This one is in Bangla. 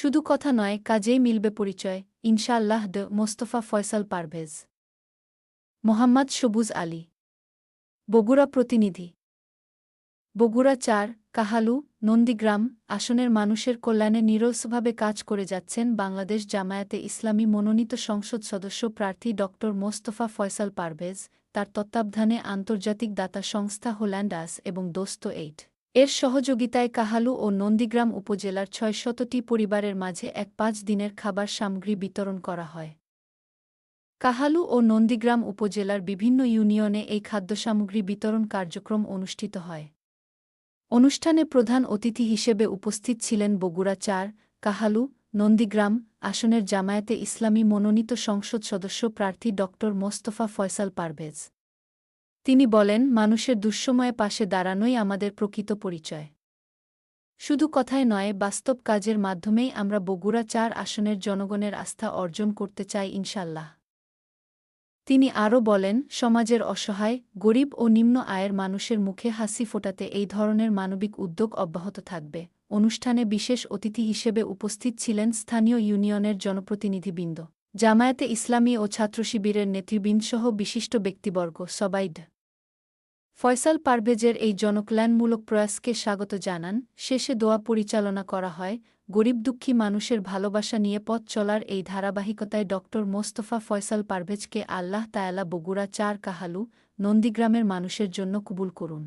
শুধু কথা নয়, কাজেই মিলবে পরিচয়, ইনশাআল্লাহ। মোস্তফা ফয়সাল পারভেজ। মোহাম্মদ সবুজ আলী। বগুড়া প্রতিনিধি। বগুড়া ৪, কাহালু, নন্দীগ্রাম আসনের মানুষের কল্যাণে নিরলসভাবে কাজ করে যাচ্ছেন বাংলাদেশ জামায়াতে ইসলামী মনোনীত সংসদ সদস্য প্রার্থী ড. মোস্তফা ফয়সাল পারভেজ। তার তত্ত্বাবধানে আন্তর্জাতিক দাতা সংস্থা হোল্যান্ডাস এবং দোস্ত এইড এর সহযোগিতায় কাহালু ও নন্দীগ্রাম উপজেলার ৬০০টি পরিবারের মাঝে এক ৫ দিনের খাবার সামগ্রী বিতরণ করা হয়। কাহালু ও নন্দীগ্রাম উপজেলার বিভিন্ন ইউনিয়নে এই খাদ্যসামগ্রী বিতরণ কার্যক্রম অনুষ্ঠিত হয়। অনুষ্ঠানে প্রধান অতিথি হিসেবে উপস্থিত ছিলেন বগুড়া ৪, কাহালু, নন্দীগ্রাম আসনের জামায়াতে ইসলামী মনোনীত সংসদ সদস্য প্রার্থী ড. মোস্তফা ফয়সাল পারভেজ। তিনি বলেন, মানুষের দুঃসময়ে পাশে দাঁড়ানোই আমাদের প্রকৃত পরিচয়। শুধু কথায় নয়, বাস্তব কাজের মাধ্যমেই আমরা বগুড়া ৪ আসনের জনগণের আস্থা অর্জন করতে চাই ইনশাল্লাহ। তিনি আরও বলেন, সমাজের অসহায়, গরিব ও নিম্ন আয়ের মানুষের মুখে হাসি ফোটাতে এই ধরনের মানবিক উদ্যোগ অব্যাহত থাকবে। অনুষ্ঠানে বিশেষ অতিথি হিসেবে উপস্থিত ছিলেন স্থানীয় ইউনিয়নের জনপ্রতিনিধিবৃন্দ, জামায়াতে ইসলামী ও ছাত্রশিবিরের নেতৃবৃন্দসহ বিশিষ্ট ব্যক্তিবর্গ। সবাই ফয়সাল পারভেজের এই জনকল্যাণমূলক প্রয়াসকে স্বাগত জানান। শেষে দোয়া পরিচালনা করা হয়। গরিব দুঃখী মানুষের ভালোবাসা নিয়ে পথ চলার এই ধারাবাহিকতায় ড. মোস্তফা ফয়সাল পারভেজকে আল্লাহ তায়ালা বগুড়া ৪, কাহালু, নন্দীগ্রামের মানুষের জন্য কবুল করুন।